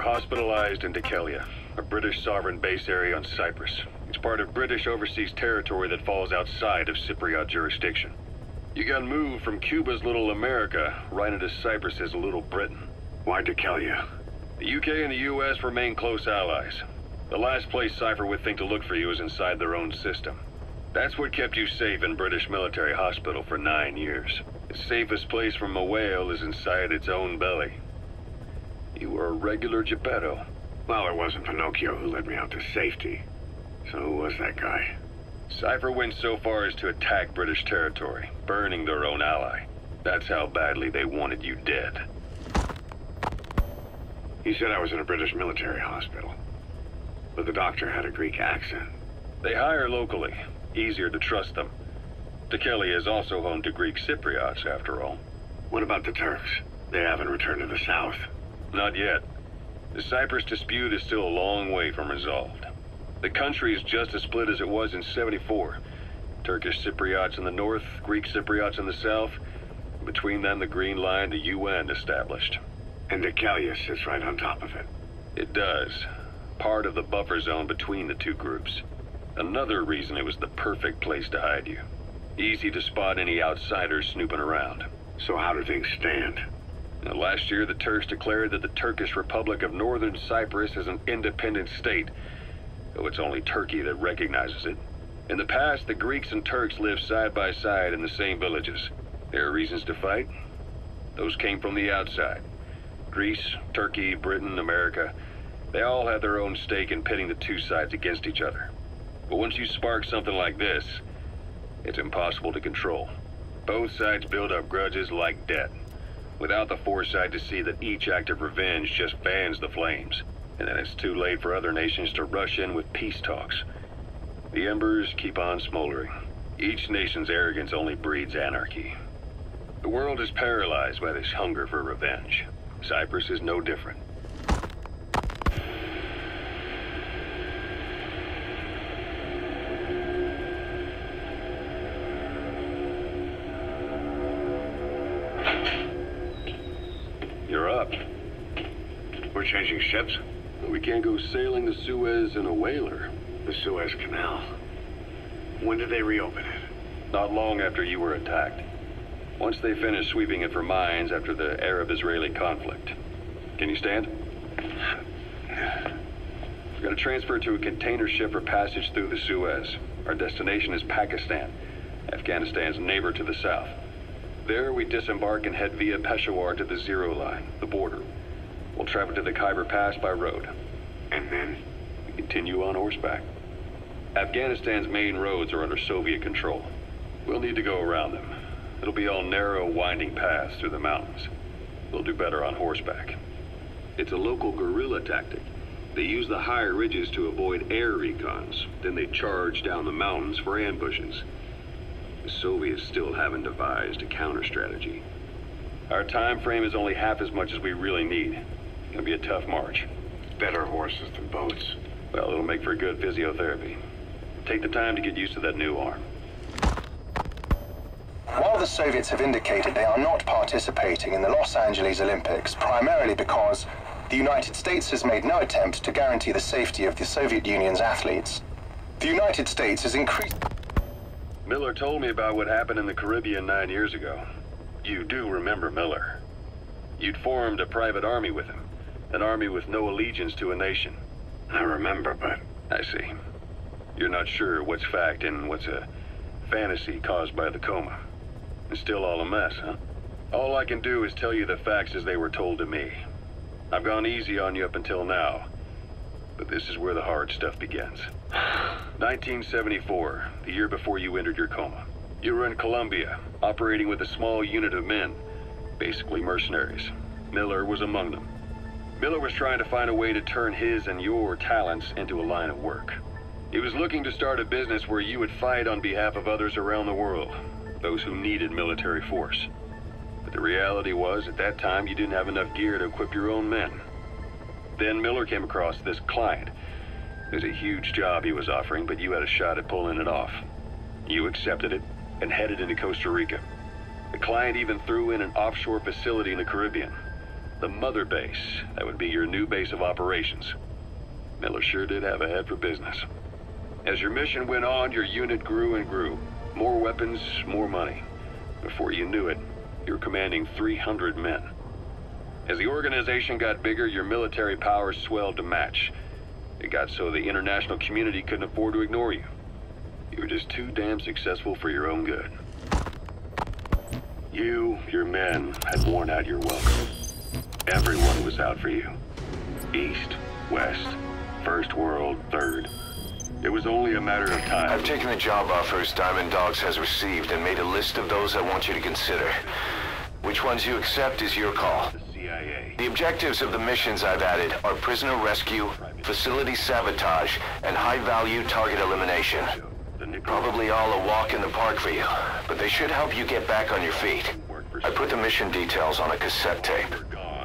hospitalized in Dikelia, a British sovereign base area on Cyprus. It's part of British overseas territory that falls outside of Cypriot jurisdiction. You got moved from Cuba's Little America right into Cyprus's Little Britain. Why Dikelia? The UK and the US remain close allies. The last place Cypher would think to look for you is inside their own system. That's what kept you safe in British military hospital for 9 years. The safest place from a whale is inside its own belly. You were a regular Geppetto. Well, it wasn't Pinocchio who led me out to safety. So who was that guy? Cypher went so far as to attack British territory, burning their own ally. That's how badly they wanted you dead. He said I was in a British military hospital. But the doctor had a Greek accent. They hire locally. Easier to trust them. Dikelia is also home to Greek Cypriots, after all. What about the Turks? They haven't returned to the south. Not yet. The Cyprus dispute is still a long way from resolved. The country is just as split as it was in '74. Turkish Cypriots in the north, Greek Cypriots in the south. Between them, the Green Line, the UN established. And Dikelia sits right on top of it. It does. Part of the buffer zone between the two groups. Another reason it was the perfect place to hide you. Easy to spot any outsiders snooping around. So how do things stand? Now, last year, the Turks declared that the Turkish Republic of Northern Cyprus is an independent state, though it's only Turkey that recognizes it. In the past, the Greeks and Turks lived side by side in the same villages. There are reasons to fight. Those came from the outside. Greece, Turkey, Britain, America, they all had their own stake in pitting the two sides against each other. But once you spark something like this, it's impossible to control. Both sides build up grudges like debt, without the foresight to see that each act of revenge just fans the flames. And then it's too late for other nations to rush in with peace talks. The embers keep on smoldering. Each nation's arrogance only breeds anarchy. The world is paralyzed by this hunger for revenge. Cyprus is no different. You're up. We're changing ships? We can't go sailing the Suez in a whaler. The Suez Canal. When did they reopen it? Not long after you were attacked. Once they finished sweeping it for mines after the Arab-Israeli conflict. Can you stand? We're going to transfer to a container ship for passage through the Suez. Our destination is Pakistan, Afghanistan's neighbor to the south. There we disembark and head via Peshawar to the Zero Line, the border. We'll travel to the Khyber Pass by road. And then? We continue on horseback. Afghanistan's main roads are under Soviet control. We'll need to go around them. It'll be all narrow, winding paths through the mountains. We'll do better on horseback. It's a local guerrilla tactic. They use the higher ridges to avoid air recons. Then they charge down the mountains for ambushes. The Soviets still haven't devised a counter-strategy. Our time frame is only half as much as we really need. It's gonna be a tough march. Better horses than boats. Well, it'll make for good physiotherapy. Take the time to get used to that new arm. While the Soviets have indicated they are not participating in the Los Angeles Olympics, primarily because the United States has made no attempt to guarantee the safety of the Soviet Union's athletes, the United States has increased... Miller told me about what happened in the Caribbean 9 years ago. You do remember Miller. You'd formed a private army with him. An army with no allegiance to a nation. I remember, but... I see. You're not sure what's fact and what's a fantasy caused by the coma. It's still all a mess, huh? All I can do is tell you the facts as they were told to me. I've gone easy on you up until now, but this is where the hard stuff begins. 1974, the year before you entered your coma. You were in Colombia, operating with a small unit of men, basically mercenaries. Miller was among them. Miller was trying to find a way to turn his and your talents into a line of work. He was looking to start a business where you would fight on behalf of others around the world, those who needed military force. But the reality was, at that time, you didn't have enough gear to equip your own men. Then Miller came across this client. It was a huge job he was offering, but you had a shot at pulling it off. You accepted it and headed into Costa Rica. The client even threw in an offshore facility in the Caribbean. The Mother Base. That would be your new base of operations. Miller sure did have a head for business. As your mission went on, your unit grew and grew. More weapons, more money. Before you knew it, you were commanding 300 men. As the organization got bigger, your military powers swelled to match. It got so the international community couldn't afford to ignore you. You were just too damn successful for your own good. You, your men, had worn out your welcome. Everyone was out for you. East, West, First World, Third. It was only a matter of time. I've taken the job offers Diamond Dogs has received and made a list of those I want you to consider. Which ones you accept is your call. The CIA. The objectives of the missions I've added are prisoner rescue, facility sabotage, and high-value target elimination. Probably all a walk in the park for you, but they should help you get back on your feet. I put the mission details on a cassette tape.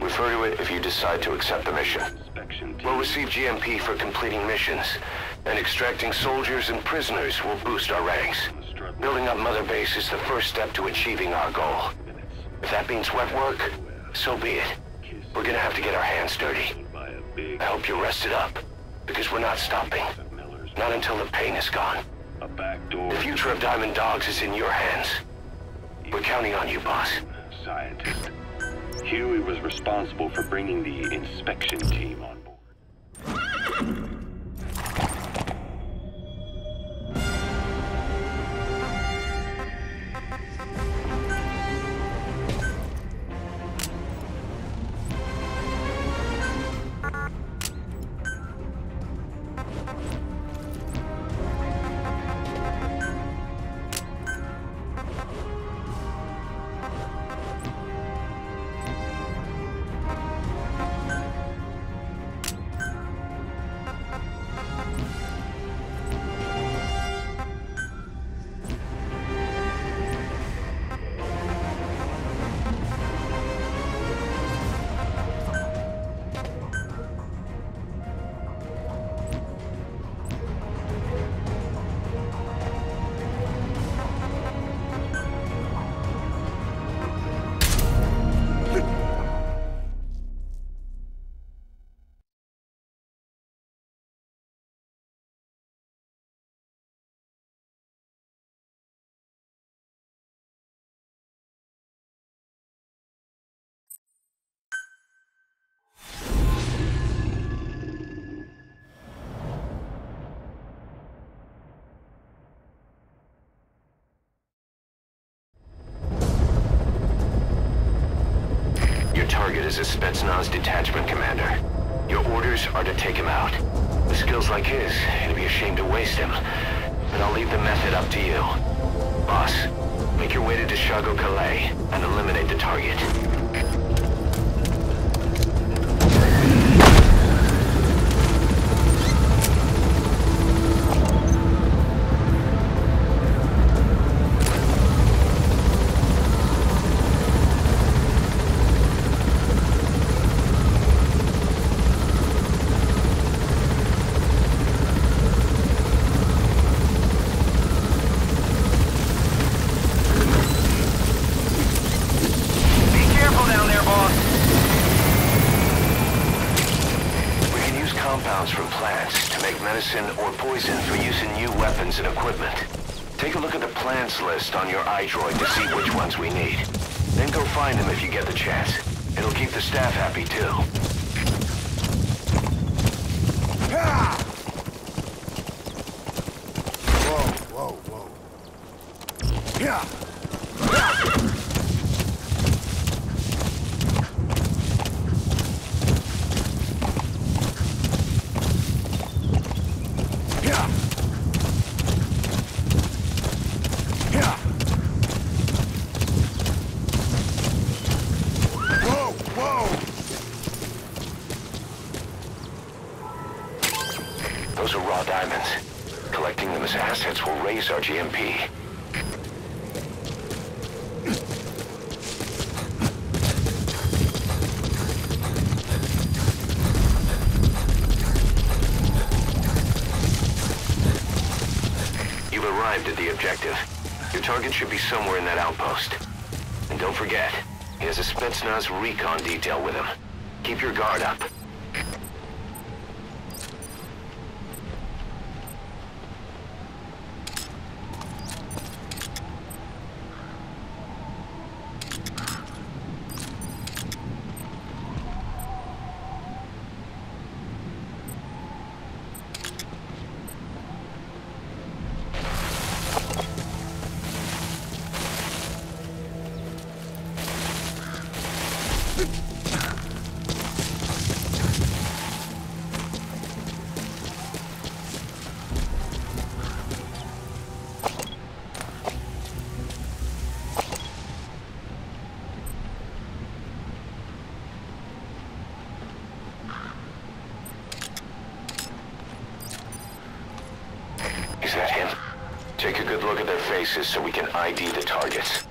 Refer to it if you decide to accept the mission. We'll receive GMP for completing missions, and extracting soldiers and prisoners will boost our ranks. Building up Mother Base is the first step to achieving our goal. If that means wet work, so be it. We're gonna have to get our hands dirty. I hope you're rested up, because we're not stopping. Not until the pain is gone. The future of Diamond Dogs is in your hands. We're counting on you, boss. Scientist. Huey was responsible for bringing the inspection team on board. Target is a Spetsnaz detachment commander. Your orders are to take him out. With skills like his, it'd be a shame to waste him. But I'll leave the method up to you. Boss, make your way to Deshago Calais and eliminate the target. From plants to make medicine or poison for use in new weapons and equipment. Take a look at the plants list on your iDroid to see which ones we need. Then go find them if you get the chance. It'll keep the staff happy too. Whoa, whoa, whoa. Yeah. Those are raw diamonds. Collecting them as assets will raise our GMP. You've arrived at the objective. Your target should be somewhere in that outpost. And don't forget, He has a Spetsnaz recon detail with him. Keep your guard up. Is that him? Take a good look at their faces so we can ID the targets.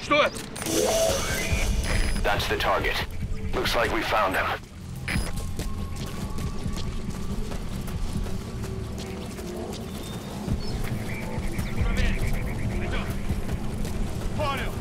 Что это? That's the target. Looks like we found him. Понял.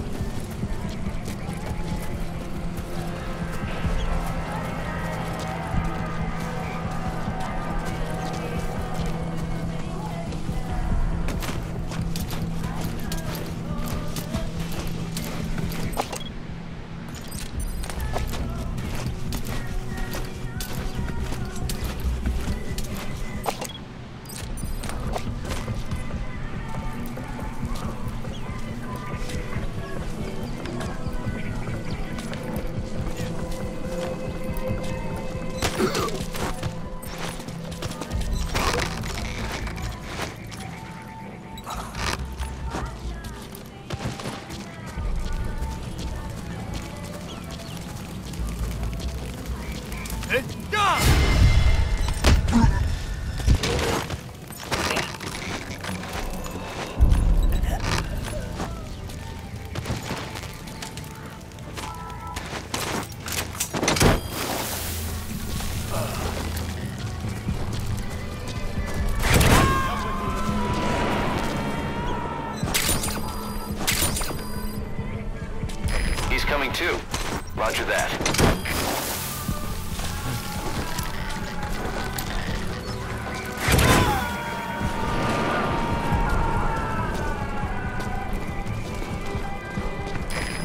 He's coming too. Roger that.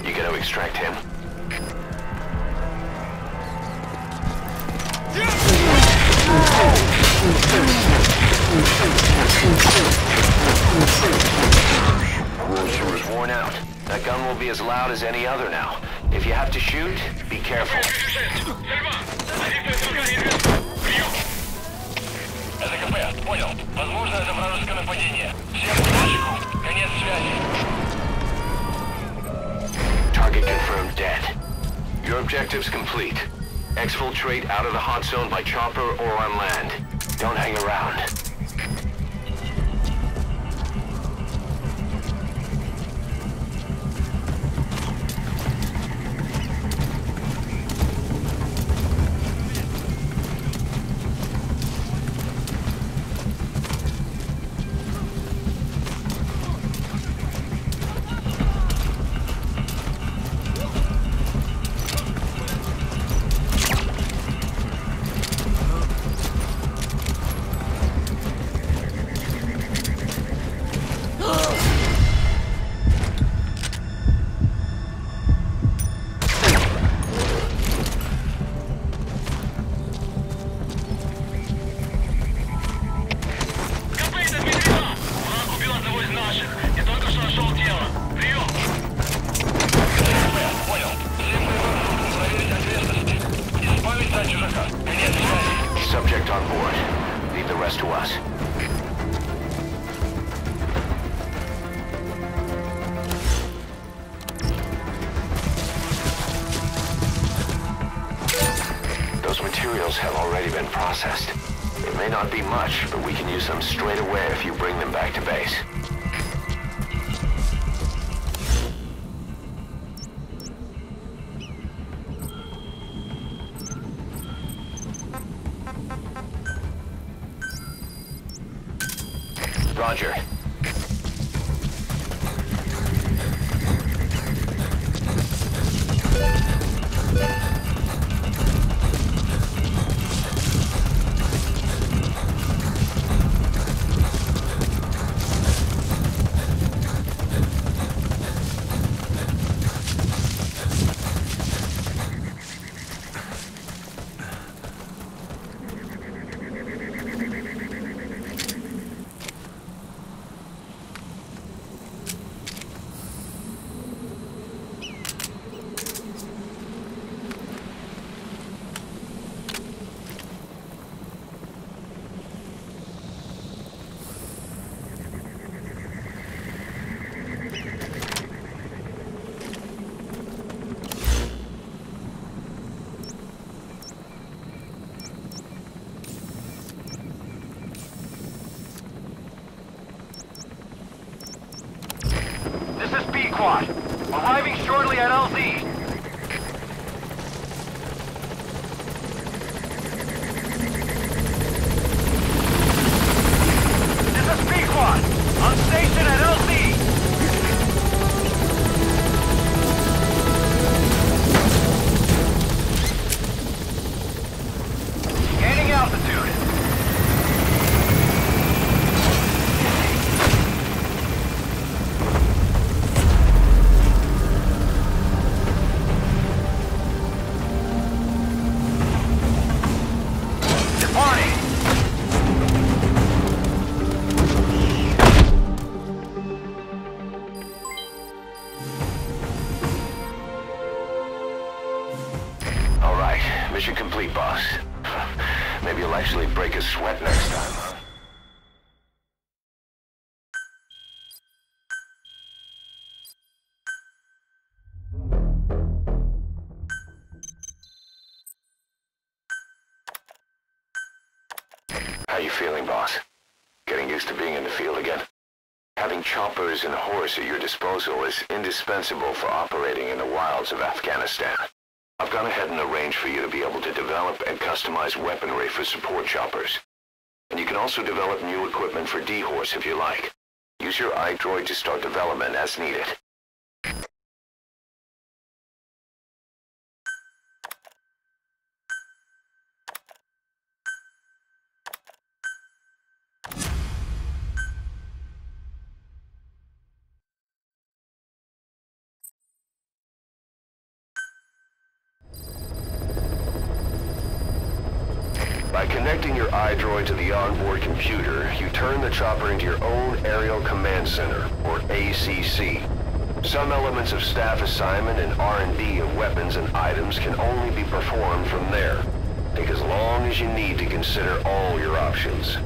You gonna extract him? He was worn out. That gun will be as loud as any other now. If you have to shoot, be careful. СКП, понял. Возможно, это вражеское нападение. Всем к ящику. Конец связи. Target confirmed dead. Your objective's complete. Exfiltrate out of the hot zone by chopper or on land. Don't hang around. on board. Leave the rest to us. Those materials have already been processed. It may not be much, but we can use them straight away if you bring them back to base. Roger. This is B-Quad. Arriving shortly at LZ. This is B-Quad. On station at LZ. Gaining altitude. Mission complete, boss. Maybe you'll actually break a sweat next time, huh? How you feeling, boss? Getting used to being in the field again? Having choppers and horse at your disposal is indispensable for operating in the wilds of Afghanistan. I've gone ahead and arranged for you to be able to develop and customize weaponry for support choppers. And you can also develop new equipment for D-Horse if you like. Use your iDroid to start development as needed. By connecting your iDroid to the onboard computer, you turn the chopper into your own Aerial Command Center, or ACC. Some elements of staff assignment and R&D of weapons and items can only be performed from there. Take as long as you need to consider all your options.